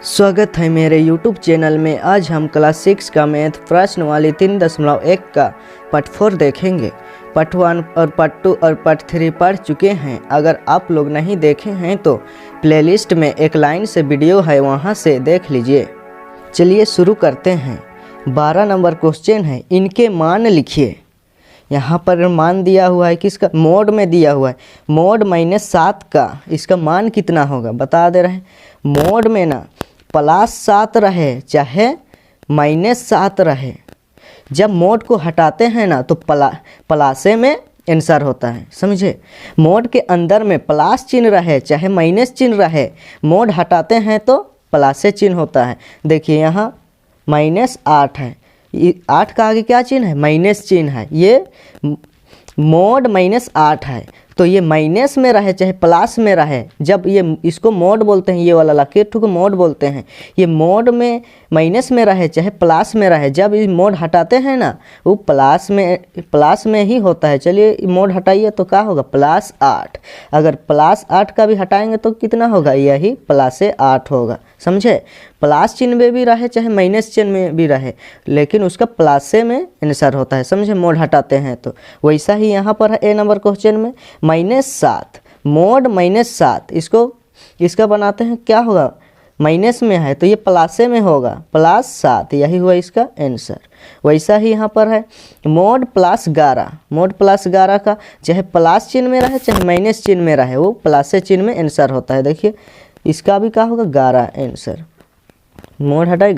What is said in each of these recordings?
स्वागत है मेरे YouTube चैनल में। आज हम क्लास 6 का मैथ प्रश्न वाली 3.1 का पार्ट 4 देखेंगे। पार्ट 1 और पार्ट 2 और पार्ट 3 पढ़ चुके हैं। अगर आप लोग नहीं देखे हैं तो प्लेलिस्ट में एक लाइन से वीडियो है, वहां से देख लीजिए। चलिए शुरू करते हैं। 12 नंबर क्वेश्चन है, इनके मान लिखिए। यहाँ पर मान दिया हुआ है, किसका? मोड में दिया हुआ है। मोड -7 का इसका मान कितना होगा बता दे रहे हैं। मोड में ना +7 रहे चाहे -7 रहे, जब मोड को हटाते हैं ना तो प्लासे में आंसर होता है, समझे। मोड के अंदर में प्लस चिन्ह रहे चाहे माइनस चिन्ह रहे, मोड हटाते हैं तो प्लस चिन्ह होता है। देखिए यहाँ -8 है, 8 का आगे क्या चिन्ह है? माइनस चिन्ह है। ये मोड -8 है, तो ये माइनस में रहे चाहे प्लस में रहे, जब ये इसको मोड बोलते हैं, ये वाला लकीर को मोड बोलते हैं। ये मोड में माइनस में रहे चाहे प्लस में रहे, जब ये मोड हटाते हैं ना वो प्लस में ही होता है। चलिए मोड हटाइए तो क्या होगा? +8। अगर +8 का भी हटाएंगे तो कितना होगा? यही +8 होगा, समझे। प्लस चिन्ह में भी रहे चाहे माइनस चिन्ह में भी रहे, लेकिन उसका प्लसे में आंसर होता है, समझे, मोड हटाते हैं तो। वैसा ही यहाँ पर है ए नंबर क्वेश्चन में -7, मोड -7, इसका बनाते हैं, क्या होगा? माइनस में है तो ये प्लसे में होगा, +7, यही हुआ इसका आंसर। वैसा ही यहाँ पर है मोड +11, मोड +11 का चाहे प्लस चिन्ह में रहे चाहे माइनस चिन्ह में रहे, वो प्लस चिन्ह में आंसर होता है। देखिए इसका भी क्या होगा? 11 आंसर। मोड हटाए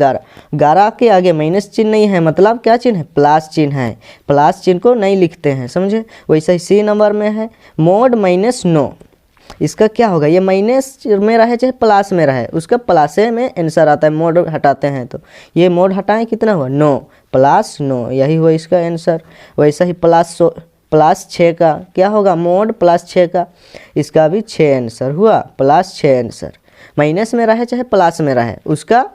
11 के आगे माइनस चिन्ह नहीं है, मतलब क्या चिन्ह है? प्लस चिन्ह है। प्लस चिन्ह को नहीं लिखते हैं, समझे। वैसे ही सी नंबर में है मोड -9, इसका क्या होगा? ये माइनस में रहे चाहे प्लस में रहे, उसका प्लसे में आंसर आता है। मोड हटाते हैं तो ये मोड हटाएं, कितना हुआ? 9 + 9, यही हुआ इसका आंसर। वैसा ही +6 का क्या होगा? मोड +6 का, इसका भी 6 आंसर हुआ, +6 आंसर। माइनस में रहे चाहे प्लस में रहे, उसका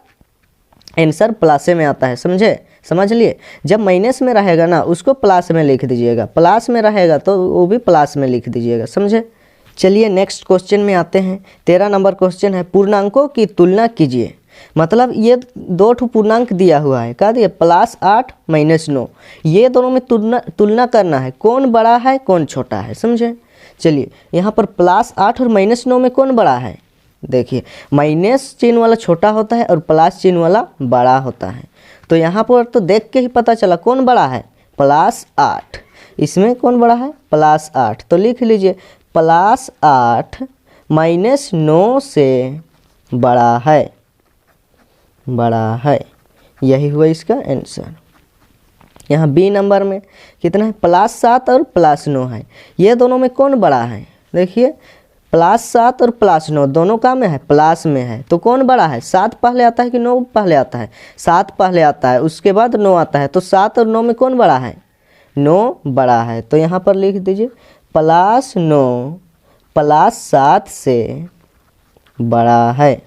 आंसर प्लसे में आता है, समझे, समझ लिए। जब माइनस में रहेगा ना उसको प्लस में लिख दीजिएगा, प्लस में रहेगा तो वो भी प्लस में लिख दीजिएगा, समझे। चलिए नेक्स्ट क्वेश्चन में आते हैं। 13 नंबर क्वेश्चन है, पूर्णांकों की तुलना कीजिए। मतलब ये 2 पूर्णांक दिया हुआ है, क्या दिया? +8 -9, ये दोनों में तुलना करना है, कौन बड़ा है कौन छोटा है, समझे। चलिए यहाँ पर +8 और -9 में कौन बड़ा है? देखिए माइनस चिन्ह वाला छोटा होता है और प्लस चिन्ह वाला बड़ा होता है, तो यहाँ पर तो देख के ही पता चला कौन बड़ा है, +8। इसमें कौन बड़ा है? +8, तो लिख लीजिए +8 -9 से बड़ा है, यही हुआ इसका आंसर। यहाँ बी नंबर में कितना है? +7 और +9 है, ये दोनों में कौन बड़ा है? देखिए +7 और +9 दोनों का में है, प्लस में है, तो कौन बड़ा है? 7 पहले आता है कि 9 पहले आता है? 7 पहले आता है, उसके बाद 9 आता है, तो 7 और 9 में कौन बड़ा है? 9 बड़ा है, तो यहाँ पर लिख दीजिए +9 +7 से बड़ा है,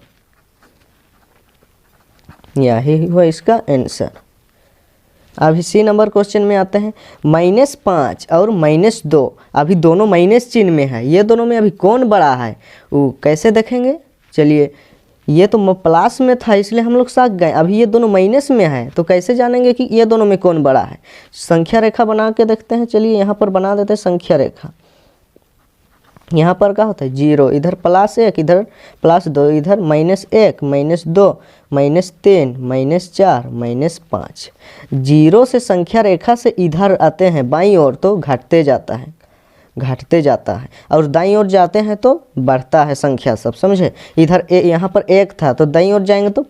यही हुआ इसका आंसर। अभी सी नंबर क्वेश्चन में आते हैं। -5 और -2, अभी दोनों माइनस चिन्ह में है, ये दोनों में अभी कौन बड़ा है वो कैसे देखेंगे? चलिए ये तो प्लस में था इसलिए हम लोग साथ गए, अभी ये दोनों माइनस में है, तो कैसे जानेंगे कि ये दोनों में कौन बड़ा है? संख्या रेखा बना के देखते हैं। चलिए यहाँ पर बना देते हैं संख्या रेखा। यहाँ पर क्या होता है? 0, इधर +1, इधर +2, इधर -1 -2 -3 -4 -5। 0 से संख्या रेखा से इधर आते हैं बाईं ओर तो घटते जाता है, और दाईं ओर जाते हैं तो बढ़ता है संख्या सब, समझे। इधर यहाँ पर 1 था तो दाईं ओर जाएंगे तो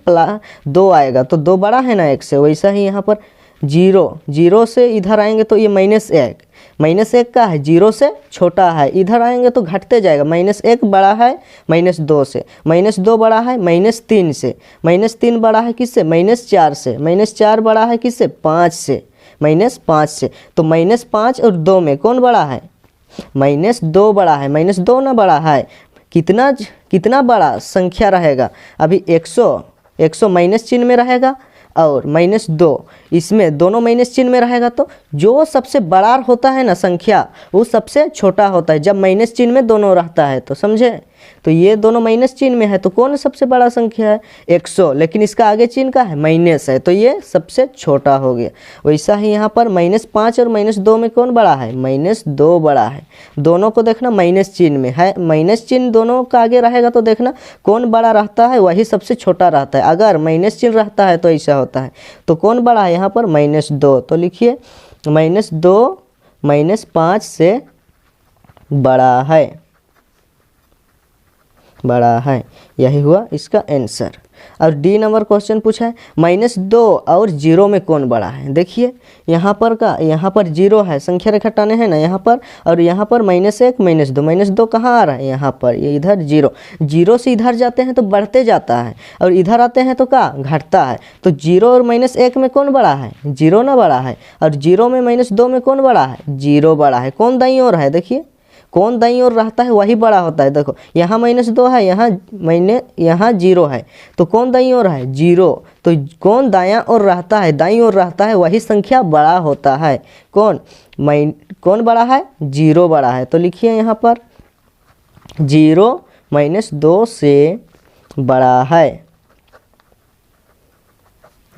2 आएगा, तो 2 बड़ा है ना 1 से। वैसा ही यहाँ पर 0 से इधर आएंगे तो ये -1 का है, 0 से छोटा है, इधर आएंगे तो घटते जाएगा। -1 बड़ा है -2 से, -2 बड़ा है -3 से, -3 बड़ा है किससे? -4 से, -4 बड़ा है किससे? 5 से, -5 से। तो -5 और 2 में कौन बड़ा है? -2 बड़ा है, -2 ना बड़ा है। कितना बड़ा संख्या रहेगा? अभी 100 माइनस चिन्ह में रहेगा और -2 इसमें दोनों माइनस चिन्ह में रहेगा, तो जो सबसे बड़ा होता है ना संख्या वो सबसे छोटा होता है जब माइनस चिन्ह में दोनों रहता है, तो समझे। तो ये दोनों माइनस चिन्ह में है, तो कौन सबसे बड़ा संख्या है 100, लेकिन इसका आगे चिन्ह का है माइनस है, तो ये सबसे छोटा हो गया। वैसा ही यहाँ पर -5 और -2 में कौन बड़ा है, -2 बड़ा है। दोनों को देखना माइनस चिन्ह में है, माइनस चिन्ह दोनों का आगे रहेगा तो देखना कौन बड़ा रहता है वही सबसे छोटा रहता है। अगर माइनस चिन्ह रहता है तो ऐसा होता है। तो कौन बड़ा है यहाँ पर -2, तो लिखिए -2 -5 से बड़ा है, यही हुआ इसका आंसर। और डी नंबर क्वेश्चन पूछा है -2 और 0 में कौन बड़ा है। देखिए यहाँ पर 0 है, संख्या रेखा टाने हैं ना यहाँ पर, और यहाँ पर -1 -2 कहाँ आ रहा है, यहाँ पर ये इधर 0 से इधर जाते हैं तो बढ़ते जाता है, और इधर आते हैं तो क्या घटता है। तो 0 और -1 में कौन बड़ा है, 0 ना बड़ा है, और 0 में -2 में कौन बड़ा है, 0 बड़ा है। कौन दाईं ओर है, देखिए कौन दाईं ओर रहता है वही बड़ा होता है। देखो यहाँ -2 है, यहाँ 0 है, तो कौन दाईं ओर है, 0। तो कौन दायां ओर रहता है, दाईं ओर रहता है वही संख्या बड़ा होता है। कौन बड़ा है, 0 बड़ा है। तो लिखिए यहाँ पर 0 -2 से बड़ा है,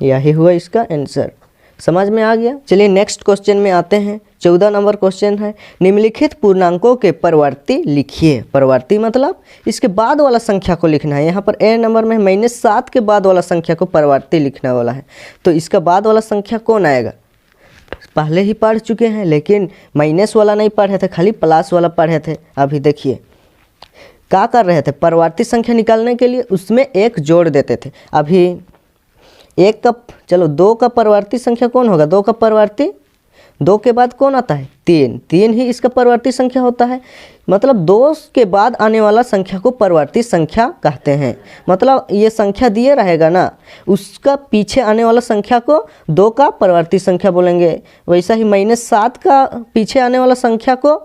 यही हुआ इसका आंसर। समझ में आ गया। चलिए नेक्स्ट क्वेश्चन में आते हैं। 14 नंबर क्वेश्चन है, निम्नलिखित पूर्णांकों के परिवर्ती लिखिए। परिवर्ती मतलब इसके बाद वाला संख्या को लिखना है। यहाँ पर ए नंबर में -7 के बाद वाला संख्या को परिवर्ती लिखने वाला है। तो इसका बाद वाला संख्या कौन आएगा, पहले ही पढ़ चुके हैं, लेकिन माइनस वाला नहीं पढ़े थे, खाली प्लस वाला पढ़े थे। अभी देखिए क्या कर रहे थे, परिवर्ती संख्या निकालने के लिए उसमें एक जोड़ देते थे। अभी 1 का, चलो 2 का परिवर्ती संख्या कौन होगा, 2 का परिवर्ती, 2 के बाद कौन आता है, 3 ही इसका परिवर्ती संख्या होता है। मतलब 2 के बाद आने वाला संख्या को परिवर्ती संख्या कहते हैं। मतलब ये संख्या दिए रहेगा ना, उसका पीछे आने वाला संख्या को 2 का परिवर्ती संख्या बोलेंगे। वैसा ही -7 का पीछे आने वाला संख्या को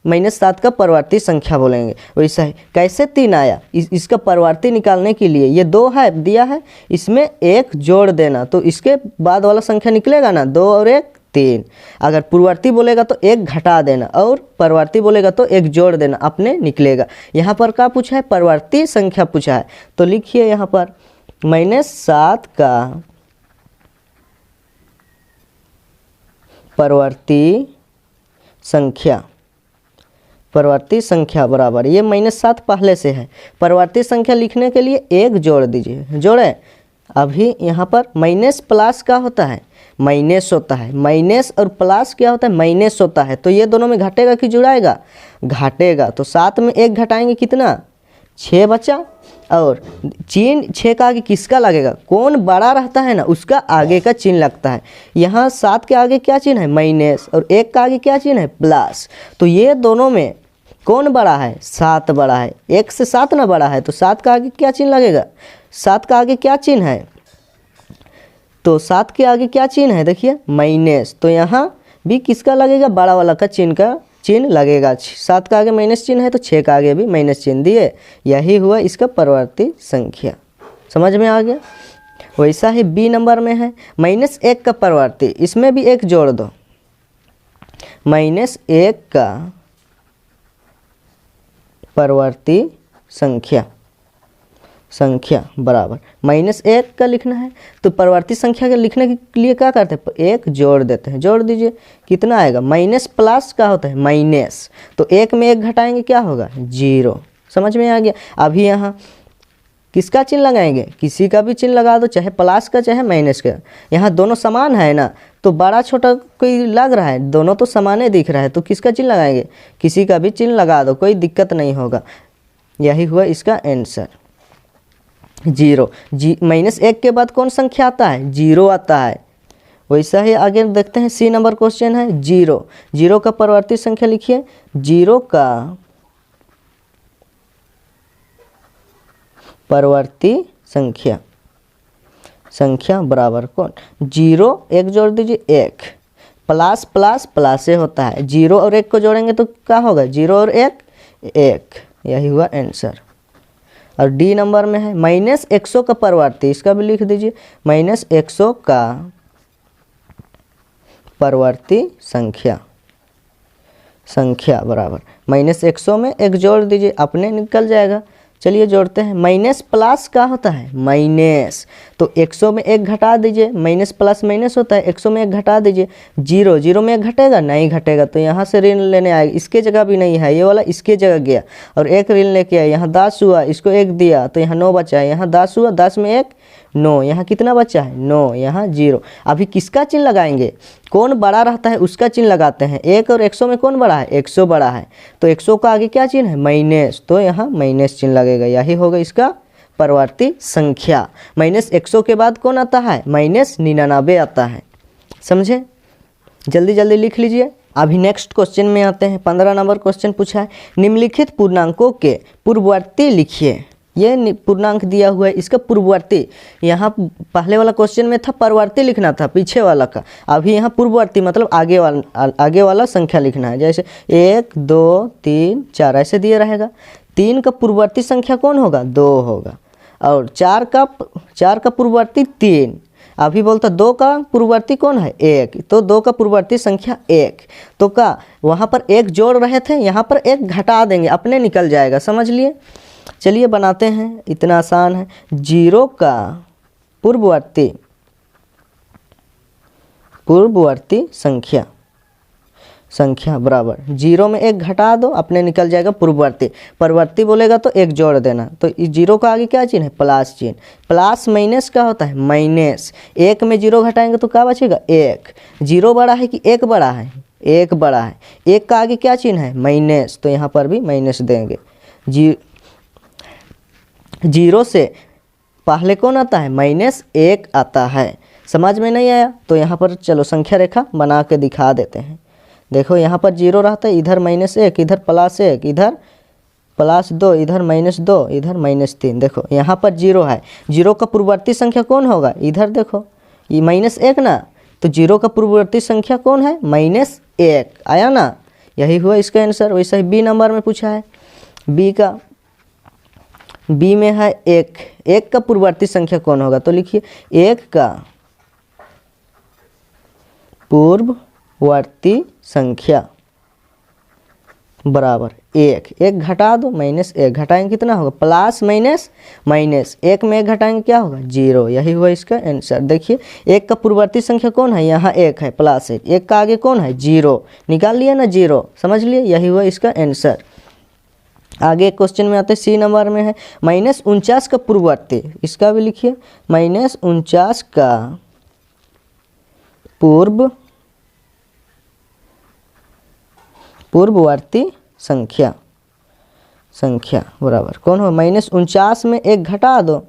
-7 का परिवर्ती संख्या बोलेंगे। वैसा ही कैसे 3 आया, इसका परिवर्ती निकालने के लिए ये 2 है दिया है, इसमें 1 जोड़ देना, तो इसके बाद वाला संख्या निकलेगा ना, 2 और 1 3। अगर पूर्ववर्ती बोलेगा तो 1 घटा देना, और परिवर्ती बोलेगा तो 1 जोड़ देना, अपने निकलेगा। यहाँ पर क्या पूछा है, परिवर्ती संख्या पूछा है। तो लिखिए यहाँ पर -7 का परिवर्ती संख्या बराबर, ये -7 पहले से है। परिवर्ती संख्या लिखने के लिए 1 जोड़ दीजिए, जोड़े। अभी यहाँ पर माइनस प्लस का होता है, माइनस होता है, माइनस और प्लस क्या होता है, माइनस होता है। तो ये दोनों में घटेगा कि जुड़ाएगा, घटेगा। तो 7 में 1 घटाएंगे कितना, 6 बचा। और चिन्ह 6 का आगे किसका लगेगा, कौन बड़ा रहता है ना उसका आगे का चिन्ह लगता है। यहाँ 7 के आगे क्या चिन्ह है, माइनस, और 1 का आगे क्या चिन्ह है, प्लस। तो ये दोनों में कौन बड़ा है, 7 बड़ा है। 1 से 7 ना बड़ा है, तो 7 का आगे क्या चिन्ह लगेगा, 7 का आगे क्या चिन्ह है, तो 7 के आगे क्या चिन्ह है, देखिए माइनस। तो यहाँ भी किसका लगेगा, बड़ा वाला का चिन्ह लगेगा। 7 का आगे माइनस चिन्ह है तो 6 का आगे भी माइनस चिन्ह दिए। यही हुआ इसका परिवर्ती संख्या। समझ में आ गया। वैसा ही बी नंबर में है -1 का परिवर्ती, इसमें भी 1 जोड़ दो। -1 का परिवर्ती संख्या बराबर -1 का लिखना है। तो परिवर्ती संख्या के लिखने के लिए क्या करते हैं, 1 जोड़ देते हैं। जोड़ दीजिए, कितना आएगा, माइनस प्लस का होता है माइनस, तो 1 में 1 घटाएंगे क्या होगा, 0। समझ में आ गया। अभी यहाँ किसका चिन्ह लगाएंगे, किसी का भी चिन्ह लगा दो, चाहे प्लस का चाहे माइनस का। यहाँ दोनों समान है ना, तो बड़ा छोटा कोई लग रहा है, दोनों तो समान दिख रहा है, तो किसका चिन्ह लगाएंगे, किसी का भी चिन्ह लगा दो, कोई दिक्कत नहीं होगा। यही हुआ इसका आंसर 0। -1 के बाद कौन संख्या आता है, 0 आता है। वैसा ही आगे देखते हैं, सी नंबर क्वेश्चन है 0 का परिवर्ती संख्या लिखिए। 0 का परिवर्ती संख्या बराबर कौन, 0 1 जोड़ दीजिए, 1 प्लस प्लस प्लस से होता है। 0 और 1 को जोड़ेंगे तो क्या होगा, 0 और 1 1। यही हुआ आंसर। और डी नंबर में है -100 का परिवर्ती, इसका भी लिख दीजिए। -100 का परिवर्ती संख्या बराबर -100 में एक जोड़ दीजिए, अपने निकल जाएगा। चलिए जोड़ते हैं। माइनस प्लस क्या होता है? माइनस। तो 100 में एक घटा दीजिए, माइनस प्लस माइनस होता है, 100 में एक घटा दीजिए। 0 में एक घटेगा? नहीं घटेगा, तो यहाँ से ऋण लेने आएगा। इसके जगह भी नहीं है, ये वाला इसके जगह गया और एक ऋण लेके आया। यहाँ 10 हुआ, इसको 1 दिया तो यहाँ 9 बचा है। यहाँ 10 हुआ, 10 में 1 9, यहाँ कितना बचा है? 9, यहाँ 0। अभी किसका चिन्ह लगाएंगे? कौन बड़ा रहता है उसका चिन्ह लगाते हैं। 1 और 100 में कौन बड़ा है? 100 बड़ा है, तो 100 का आगे क्या चिन्ह है? माइनस, तो यहाँ माइनस चिन्ह लगेगा। यही होगा इसका परवर्ती संख्या। -100 के बाद कौन आता है? -99 आता है। समझे? जल्दी जल्दी लिख लीजिए। अभी नेक्स्ट क्वेश्चन में आते हैं। 15 नंबर क्वेश्चन पूछा है, निम्नलिखित पूर्णांकों के पूर्ववर्ती लिखिए। ये पूर्णांक दिया हुआ है, इसका पूर्ववर्ती। यहाँ पहले वाला क्वेश्चन में था परवर्ती लिखना था, पीछे वाला का। अभी यहाँ पूर्ववर्ती मतलब आगे वाला संख्या लिखना है। जैसे 1 2 3 4 ऐसे दिया रहेगा। 3 का पूर्ववर्ती संख्या कौन होगा? 2 होगा। और 4 का पूर्ववर्ती 3। अभी बोलता 2 का पूर्ववर्ती कौन है? 1, तो 2 का पूर्ववर्ती संख्या 1। तो का वहाँ पर 1 जोड़ रहे थे, यहाँ पर 1 घटा देंगे, अपने निकल जाएगा। समझ लिए? चलिए बनाते हैं, इतना आसान है। 0 का पूर्ववर्ती संख्या बराबर 0 में 1 घटा दो, अपने निकल जाएगा पूर्ववर्ती। परवर्ती बोलेगा तो 1 जोड़ देना। तो इस 0 का आगे क्या चिन्ह है? प्लस चिन्ह। प्लस माइनस क्या होता है? माइनस। 1 में 0 घटाएंगे तो क्या बचेगा? 1। 0 बड़ा है कि 1 बड़ा है? 1 बड़ा है। 1 का आगे क्या चिन्ह है? माइनस, तो यहाँ पर भी माइनस देंगे। 0 से पहले कौन आता है? -1 आता है। समझ में नहीं आया तो यहाँ पर चलो संख्या रेखा बना के दिखा देते हैं। देखो यहाँ पर 0 रहता है, इधर -1, इधर +1, इधर +2, इधर -2, इधर -3। देखो यहाँ पर 0 है। 0 का पूर्ववर्ती संख्या कौन होगा? इधर देखो ये -1 ना, तो 0 का पूर्ववर्ती संख्या कौन है? -1 आया ना। यही हुआ इसका आंसर। वैसे ही बी नंबर में पूछा है। बी में है 1 का पूर्ववर्ती संख्या कौन होगा? तो लिखिए 1 का पूर्ववर्ती संख्या बराबर 1 घटा दो, -1 घटाएंगे कितना होगा? प्लस माइनस माइनस, 1 में 1 घटाएंगे क्या होगा? 0। यही हुआ इसका आंसर। देखिए 1 का पूर्ववर्ती संख्या कौन है? यहाँ 1 है, +1। 1 का आगे कौन है? 0। निकाल लिया ना 0। समझ लिए? यही हुआ इसका आंसर। आगे क्वेश्चन में आते हैं, सी नंबर में है -49 का पूर्ववर्ती। इसका भी लिखिए, -49 का पूर्ववर्ती संख्या बराबर कौन हो? -49 में 1 घटा दो,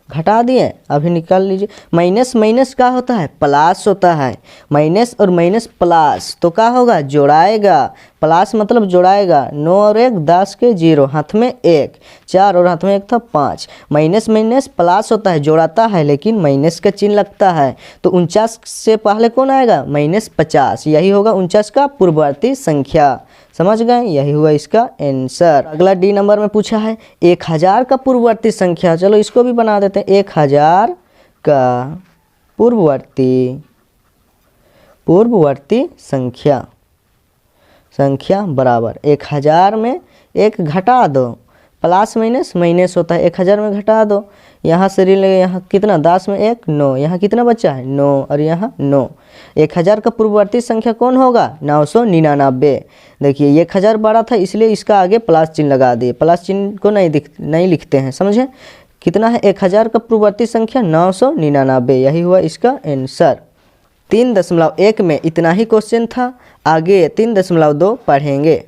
घटा दिए। अभी निकाल लीजिए। माइनस माइनस क्या होता है? प्लस होता है। माइनस और माइनस प्लस, तो क्या होगा? जोड़ाएगा। प्लस मतलब जोड़ाएगा। 9 और 1 10 के 0, हाथ में 1, 4 और हाथ में 1 था 5। माइनस माइनस प्लस होता है, जोड़ाता है, लेकिन माइनस का चिन्ह लगता है। तो 49 से पहले कौन आएगा? -50। यही होगा 49 का पूर्ववर्ती संख्या। समझ गए? यही हुआ इसका आंसर। अगला डी नंबर में पूछा है 1000 का पूर्ववर्ती संख्या। चलो इसको भी बना देते हैं। 1000 का पूर्ववर्ती संख्या बराबर 1000 में 1 घटा दो, प्लस माइनस माइनस होता है, 1000 में घटा दो। यहाँ से ऋण लगे, यहाँ कितना? 10 में 1 9, यहाँ कितना बचा है? 9 और यहाँ 9। 1000 का पूर्ववर्ती संख्या कौन होगा? 999। देखिए 1000 बड़ा था, इसलिए इसका आगे प्लस चिन्ह लगा दिए। प्लस चिन्ह को नहीं लिखते हैं। समझे? कितना है? 1000 का पूर्ववर्ती संख्या 999। यही हुआ इसका आंसर। 3.1 में इतना ही क्वेश्चन था। आगे 3.2 पढ़ेंगे।